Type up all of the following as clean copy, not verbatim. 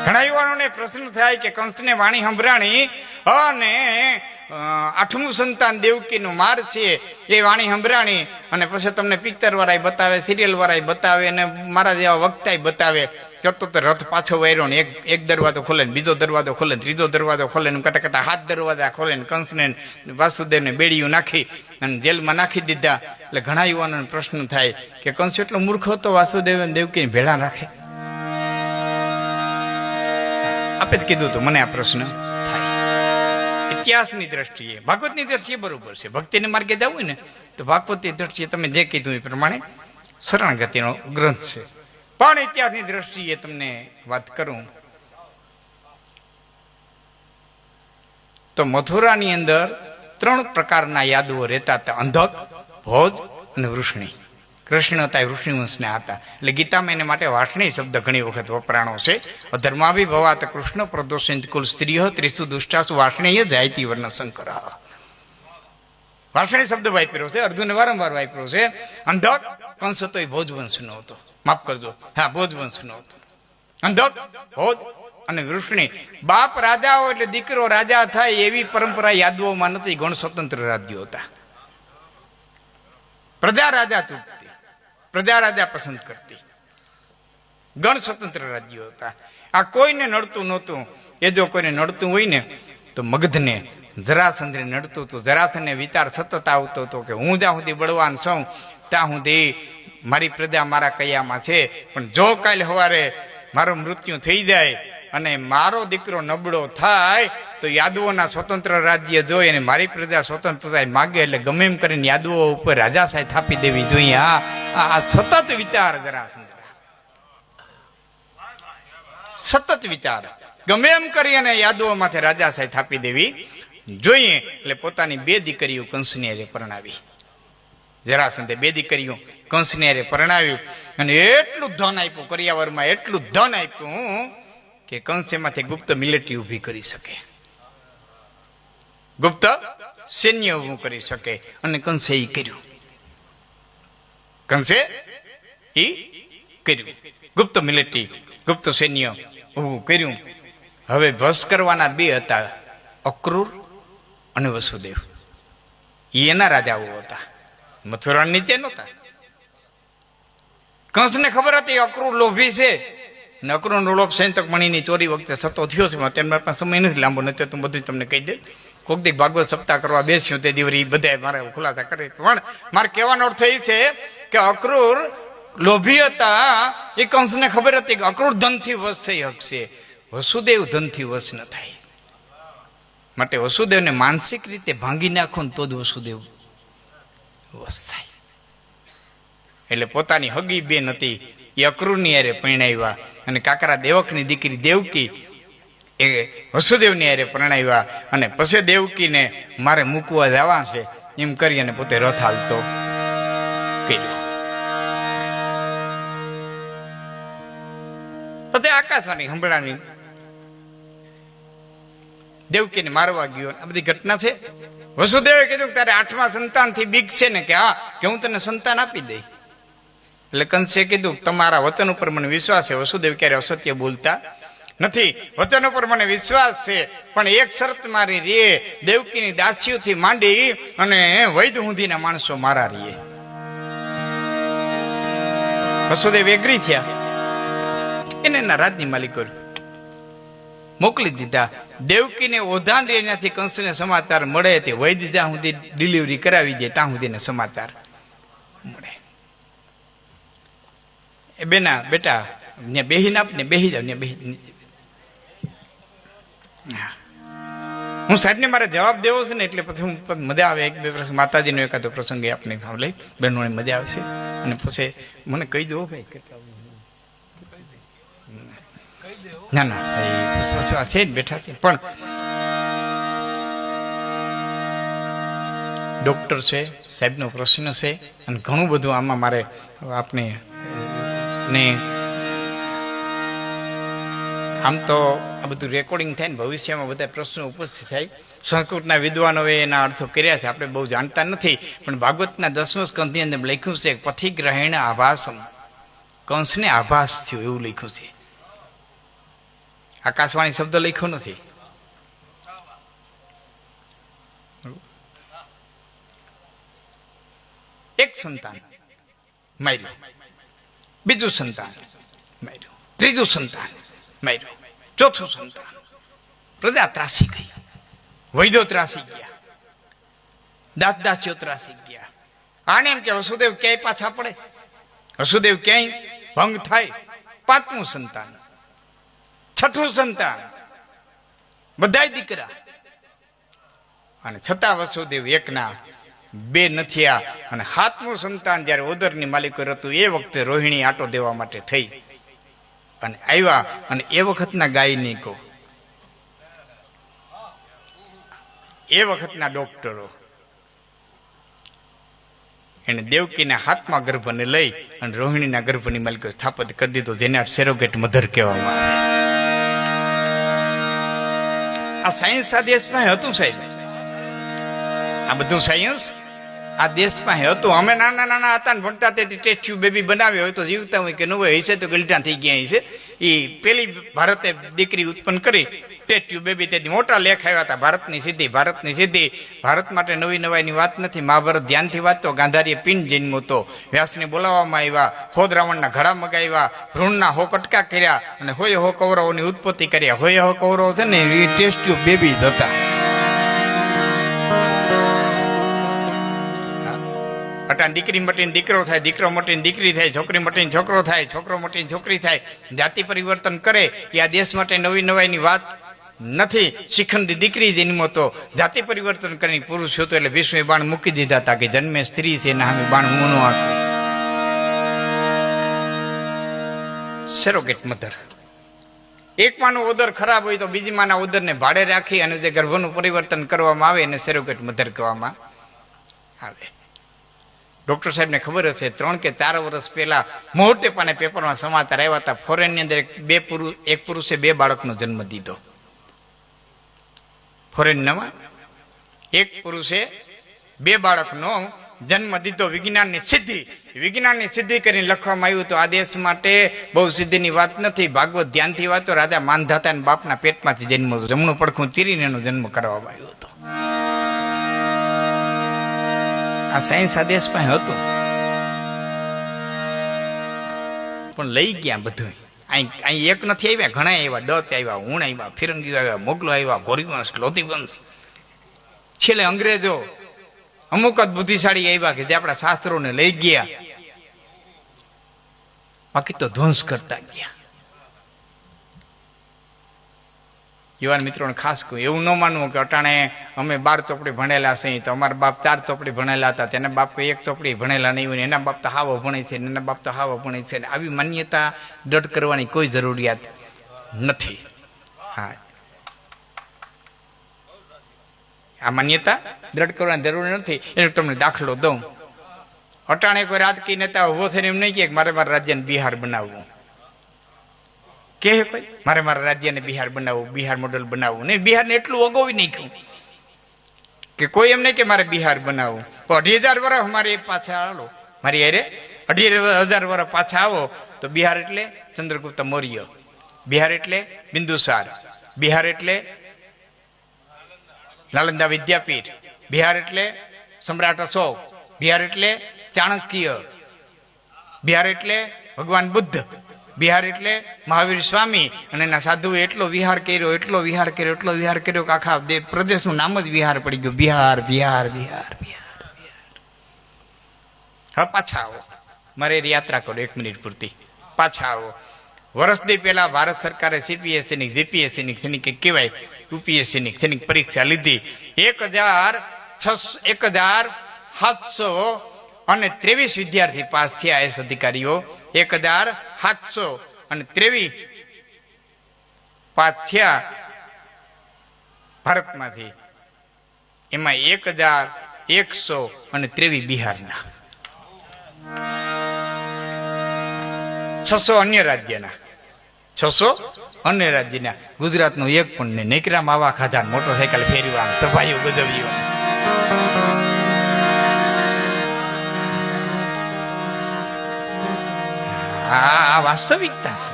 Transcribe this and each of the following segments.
ઘણા યુવાનોને પ્રશ્ન થાય કે કંસને વાણી સંભળાણી અને 8મું સંતાન દેવકીનું માર છે એ વાણી સંભળાણી અને પછી તમને પિક્ચર વાળા બતાવે, સિરિયલ વાળા બતાવે અને મારા જેવા વક્તા બતાવે. તો રથ પાછો વાર્યો ને એક દરવાજો ખોલે ને બીજો દરવાજો ખોલે ને ત્રીજો દરવાજો ખોલે ને કટા કટા 7 દરવાજા ખોલે ને કંસને વાસુદેવને બેડીયું નાખી અને જેલમાં નાખી દીધા. એટલે ઘણા યુવાનોને પ્રશ્ન થાય કે કંસ એટલો મૂર્ખ હતો વાસુદેવ અને દેવકીને ભેળા રાખે? આપે જ કીધું હતું મને આ પ્રશ્ન થાય. ઇતિહાસની દ્રષ્ટિએ, ભાગવતની દ્રષ્ટિએ બરોબર છે. ભક્તિને માર્ગે જવું હોય ને તો ભાગવતની દ્રષ્ટિએ તમે જે કીધું એ પ્રમાણે શરણાગતિનો ગ્રંથ છે. પણ ઇતિહાસની દ્રષ્ટિએ તમને વાત કરું તો મથુરાની અંદર 3 પ્રકારના યાદવો રહેતા હતા: અંધક, ભોજ અને વૃષ્ણિ. કૃષ્ણ હતા વૃષ્ણિવંશના હતા. એટલે ગીતામાં એને માટે વાર્ષ્ણિ શબ્દ ઘણી વખત વપરાણો છે. અધર્માભિભવાત કૃષ્ણ પ્રદોષિત કુલ સ્ત્રીય ત્રિષુ દુષ્ટાસુ વાર્ષ્ણેય જાયતી વર્ણ શંકર. વાર્ષ્ણિ શબ્દ વાપર્યો છે, અર્જુને વારંવાર વાપર્યો છે. અંધક કંસ હતો એ ભોજવંશનો હતો, માફ કરજો, હા ભોજવંશનો હતો. અંધક, ભોજ અને વૃષ્ણિ. બાપ રાજા હોય એટલે દીકરો રાજા થાય એવી પરંપરા યાદવોમાં નથી. ગણ સ્વતંત્ર રાજ્યો હતા. પ્રજા રાજા ચૂકતી, પ્રજા રાજા પસંદ કરતી. ગણ સ્વતંત્ર રાજ્યો હતા. આ કોઈને નડતું નહોતું. એ જો કોઈને નડતું હોય ને તો મગધને, જરાસંધને નડતું હતું. જરાસંધને વિચાર સતત આવતો હતો કે હું જ્યાં સુધી બળવાન છું ત્યાં સુધી મારી પ્રજા મારા કયામાં છે, પણ જો કાલે સવારે મારું મૃત્યુ થઈ જાય અને મારો દીકરો નબળો થાય તો યાદવોના સ્વતંત્ર રાજ્ય જોઈ અને મારી પ્રજા સ્વતંત્રતા માગે એટલે ગમે એમ કરીને યાદવો ઉપર રાજાશાહી થાપી દેવી જોઈએ. આ સતત વિચાર જરાસંધ, સતત વિચાર. ગમે એમ કરી અને યાદવો માથે રાજાશાહી થાપી દેવી જોઈએ. એટલે પોતાની 2 દીકરીઓ કંસની હારે પરણાવી. જરાસંધે 2 દીકરીઓ કંસની હારે પરણાવ્યું અને એટલું ધન આપ્યું કરિયાવરમાં, એટલું ધન આપ્યું કે કંસ એમાંથી ગુપ્ત મિલિટરી ઊભી કરી શકે, ગુપ્ત સૈન્ય ઊભું કરી શકે. અને કંસે એ કર્યું. કંસે એ કર્યું. ગુપ્ત મિલિટરી, ગુપ્ત સૈન્ય ઊભું કર્યું. હવે વશ કરવાના 2 હતા, અક્રૂર અને વસુદેવ. એના રાજાઓ હતા, મથુરા નીચે નહોતા. કંસને ખબર હતી અક્રૂર લોભી છે ને અક્રૂરનો લોભ સૈંતક મણીની ચોરી વખતે સતો થયો છે. તેમના પાસે સમય નથી લાંબો, નથી તો બધું તમને કહી દે. કોક દી ભાગવત સપ્તાહ કરવા બેસ્યું તે દિવસ બધા મારે ખુલાસા કરે. પણ મારે કહેવાનો અર્થ એ છે કે અક્રૂર લોભી હતા. એ કંસને ખબર હતી કે અક્રૂર ધનથી વશ થઈ શકશે, વસુદેવ ધનથી વશ ન થાય. માટે વસુદેવને માનસિક રીતે ભાંગી નાખો ને તો જ વસુદેવ વશ થાય. એટલે પોતાની હગી બેન હતી એ અક્રૂરની હારે પરણાવ્યા અને કાકરા દેવકની દીકરી દેવકી એ વસુદેવની હારે પરણાવ્યા. અને પછી દેવકીને મારે મૂકવા જવા છે એમ કરી અને પોતે રથ હાલતો કર્યો. પછી આકાશવાણી સંભળાવી દેવકીને મારવા ગયો. આ બધી ઘટના છે. વસુદેવે કીધું તારે 8મા સંતાનથી બીક છે ને? કે હા, કે હું તને સંતાન આપી દઈ. એટલે કંસે કીધું તમારા વચન ઉપર મને વિશ્વાસ છે. વસુદેવ ક્યારે અસત્ય બોલતા નથી. વચન ઉપર મને વિશ્વાસ છે, પણ એક શરત મારી રે, દેવકીની દાસીઓથી માંડી અને વૈદ સુધીના માણસો મારા રીએ. વસુદેવ એગ્રી થયા. એને એના રાજની માલિકો મોકલી દીધા. દેવકીને ઓધાન રે ત્યાંથી કંસને સમાચાર મળે તે વૈદ જ્યાં સુધી ડિલિવરી કરાવી જાય ત્યાં સુધીને સમાચાર મળે. એ બેના બેટા ને બેહી નાપ ને બેહી જાવ ને બેહી. હું સાહેબને મારે જવાબ દેવો છે ને એટલે પછી હું મજા આવે. 1-2 પ્રસંગ માતાજીનો એકાદો પ્રસંગ એ આપણે લઈ બહેનોને મજા આવશે. અને પછી મને કહી દો ભાઈ કેટલા ના ના છે જ બેઠા છે. પણ ડોક્ટર છે, સાહેબનો પ્રશ્ન છે અને ઘણું બધું આમાં મારે આપને ને આમ તો આ બધું રેકોર્ડિંગ થાય ને ભવિષ્યમાં બધા પ્રશ્નો ઉપસ્થિત થાય. સંસ્કૃતના વિદ્વાનોએ એના અર્થો કર્યા છે, આપણે બહુ જાણતા નથી. પણ ભાગવતના 10મા સ્કંધની અંદર લખ્યું છે પથિગ્રહેણ આભાસમ, કંસને આભાસ થયો એવું લખ્યું છે. આકાશવાણી શબ્દ લખ્યો નથી. એક સંતાન માર્યું, બીજું સંતાન માર્યું, ત્રીજું સંતાન માર્યું, ચોથું સંતાન. પ્રજા ત્રાસી ગઈ, વૈદો ત્રાસી ગયા, દાસદાસીઓ ત્રાસી ગયા. આને એમ કે વસુદેવ ક્યાંય પાછા પડે, વસુદેવ ક્યાંય ભંગ થાય. પાંચમું સંતાન, છઠ્ઠું સંતાન, બધાય દીકરા. અને છતાં વસુદેવ એકના બે નથી આ. અને સાતમું સંતાન જયારે ઓદરની માલિકો હતું એ વખતે રોહિણી આટો દેવા માટે થઈ અને આવ્યા. અને એ વખતના ગાયનિકો, એ વખતના ડોક્ટરો એને દેવકીના હાથમાં ગર્ભને લઈ અને રોહિણીના ગર્ભની માલિકો સ્થાપિત કરી દીધો, જેને સેરોગેટ મધર કહેવામાં આવે. આ સાયન્સ આ દેશમાં હતું સાહેબ, આ બધું સાયન્સ આ દેશમાં હતું. અમે નાના નાના હતા ને ભણતા તેથી ટેસ્ટ ટ્યુબ બેબી બનાવ્યો હોય તો જીવતા હોય કે ન હોય, હશે તો ગલટા થઈ ગયા હશે. એ પેલી ભારતે દીકરી ઉત્પન્ન કરી ટેસ્ટ ટ્યુબ બેબી, તેથી મોટા લેખ આવ્યા હતા. ભારતની સિદ્ધિ, ભારતની સિદ્ધિ. ભારત માટે નવી નવાઈની વાત નથી. મહાભારત ધ્યાનથી વાંચતો. ગાંધારીએ પિંડ જન્મ્યો હતો, વ્યાસને બોલાવવામાં આવ્યા, હોદ રાવણના ઘડા મગાવ્યા, ભ્રૂણના હો કટકા કર્યા અને હોય હો કૌરવોની ઉત્પત્તિ કર્યા. હોય હો કૌરવો છે ને એ ટેસ્ટ ટ્યુબ બેબી જ હતા. અટાણ દીકરી મટીને દીકરો થાય, દીકરો મટીને દીકરી થાય, છોકરી મટીને છોકરો થાય, છોકરો મટીને છોકરી થાય. જાતિ પરિવર્તન કરે એ આ દેશ માટે નવી નવાઈની વાત નથી. શિખંડી દીકરી જન્મો તો જાતિ પરિવર્તન કરીને પુરુષ હતો એટલે વિષ્ણુએ બાણ મૂકી દીધા હતા કે જન્મે સ્ત્રી છે એના સામે બાણ મૂનો આપ્યું. સેરોગેટ મધર. એક માનું ઉદર ખરાબ હોય તો બીજી માના ઉદરને ભાડે રાખી અને જે ગર્ભનું પરિવર્તન કરવામાં આવે એને સેરોગેટ મધર કહેવામાં આવે. ડોક્ટર સાહેબને ખબર હશે 3 કે 4 વર્ષ પહેલા મોટે પાને પેપરમાં સમાચાર આવ્યા હતા. ફોરેનની અંદર એક પુરુષે 2 બાળકનો જન્મ દીધો. ફોરેનમાં એક પુરુષે 2 બાળકનો જન્મ દીધો. વિજ્ઞાનની સિદ્ધિ કરીને લખવામાં આવ્યું. તો આ દેશ માટે બહુ સિદ્ધિની વાત નથી. ભાગવત ધ્યાનથી વાંચો. રાજા માંધાતાના બાપના પેટમાંથી જન્મ, જમણું પડખું ચીરીને એનો જન્મ કરવામાં આવ્યો હતો. આ સાયન્સ આ દેશમાં હતું પણ લઈ ગયા બધું. અહીં એક નથી આવ્યા, ઘણા આવ્યા. ડચ આવ્યા, હુણ આવ્યા, ફિરંગીઓ આવ્યા, મોગલો આવ્યા, ગોરીવંશ, લોધીવંશ. છેલ્લે અંગ્રેજો અમુક જ બુદ્ધિશાળી આવ્યા કે જે આપણા શાસ્ત્રોને લઈ ગયા, બાકી તો ધ્વંસ કરતા ગયા. યુવાન મિત્રોને ખાસ કહું, એવું ન માનવું કે અટાણે અમે 12 ચોપડી ભણેલા છે તો અમારા બાપ 4 ચોપડી ભણેલા હતા, તેના બાપ કોઈ 1 ચોપડી ભણેલા નહીં હોય, એના બાપ તો હાવો ભણે છે, એના બાપ તો હાવો ભણે છે. આવી માન્યતા દૃઢ કરવાની કોઈ જરૂરિયાત નથી. હા, આ માન્યતા દૃઢ કરવાની જરૂર નથી. એનો તમને દાખલો દઉં. અટાણે કોઈ રાજકીય નેતા ઉભો થઈને એમ નહીં કે મારે મારા રાજ્યને બિહાર બનાવવું કે કોઈ મારે મારા રાજ્યને બિહાર બનાવવું, બિહાર મોડલ બનાવવું નહીં. બિહારને એટલું અગોવી નાખ્યું કે કોઈ એમ નહીં કે મારે બિહાર બનાવવું. તો 2,500 વર્ષ અમારે પાછા આવો, મારી અરે 2,500 વર્ષ પાછા આવો તો બિહાર એટલે ચંદ્રગુપ્ત મૌર્ય, બિહાર એટલે બિંદુસાર, બિહાર એટલે નાલંદા વિદ્યાપીઠ, બિહાર એટલે સમ્રાટ અશોક, બિહાર એટલે ચાણક્ય, બિહાર એટલે ભગવાન બુદ્ધ, બિહાર એટલે મહાવીર સ્વામી. અને એના સાધુએ એટલો વિહાર કર્યો, એટલો વિહાર કર્યો, એટલો વિહાર કર્યો કે આખા પ્રદેશનું નામ જ વિહાર પડી ગયું. બિહાર, બિહાર, બિહાર, બિહાર, બિહાર. હવે પાછા આવો, મારે યાત્રા કરો 1 મિનિટ પૂરતી. પાછા આવો. વર્ષથી પહેલા ભારત સરકારે CPSCની, GPSCની સૈનિક કહેવાય, UPSCની સૈનિક પરીક્ષા લીધી. 1,723 વિદ્યાર્થી પાસ થયા. IAS અધિકારીઓ 1,723 પાસ થયા ભારતમાંથી. એમાં 1,123 બિહારના, 600 અન્ય રાજ્યના, 600 અન્ય રાજ્યના. ગુજરાતનો એક પણ નહીં. નૈકરા માવા ખાધા, મોટરસાયકલ ફેરવા, સભાઈઓ ગજવ્યો. આ વાસ્તવિકતા છે.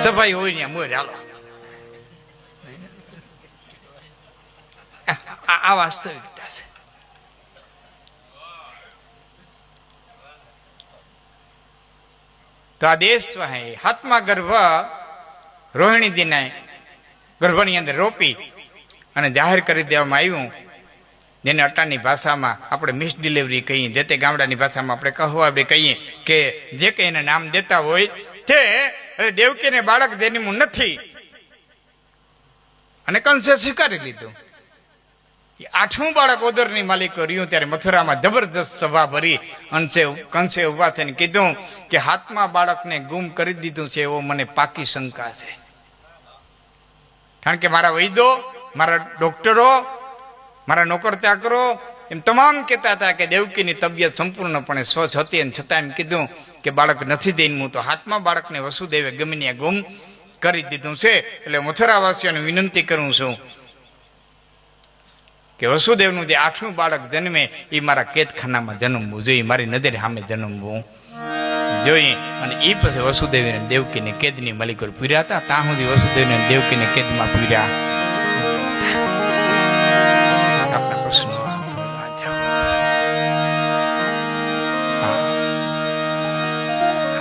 સફાઈ હોય ને મોર હાલો. આ વાસ્તવિકતા છે. તો આ દેશ હાથમાં ગર્ભ રોહિણી દીને ગર્ભની અંદર રોપી અને જાહેર કરી દેવામાં આવ્યું, જેને અટાણની ભાષામાં આપણે મિસ ડિલિવરી કહીએ, જે તે ગામડાની ભાષામાં આપણે કહવા કહીએ કે જે કંઈ એને નામ દેતા હોય તે દેવકીને બાળક જન્મ્યું નથી અને કંસે સ્વીકારી લીધું. 8મું બાળક ઓદરની માલિકો રહ્યું ત્યારે મથુરામાં જબરજસ્ત સભા ભરી કંસે ઉભા થઈને કીધું કે હાથમાં બાળકને ગુમ કરી દીધું છે એવો મને પાકી શંકા છે. કારણ કે મારા વૈદ્યો, મારા ડોક્ટરો, મારા નોકર ચાકરો એમ તમામ કહેતા હતા કે દેવકીની તબિયત સંપૂર્ણપણે સ્વચ્છ હતી, અને છતાં એમ કીધું કે બાળક નથી દઈનું, તો હાથમાં બાળકને વસુદેવે ગમે ગુમ કરી દીધું છે. એટલે મથુરાવાસીઓને વિનંતી કરું છું કે વસુદેવનું જે 8મું બાળક જન્મે એ મારા કેદખાનામાં જન્મવું જોઈએ, મારી નજર સામે જન્મવું જોઈએ. અને એ પછી વસુદેવને દેવકીને કેદની માલિકો પૂર્યા હતા. ત્યાં સુધી વસુદેવને દેવકીને કેદમાં પૂર્યા. આપણા પ્રશ્નો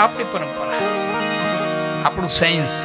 આપણી પરંપરા, આપણું સાયન્સ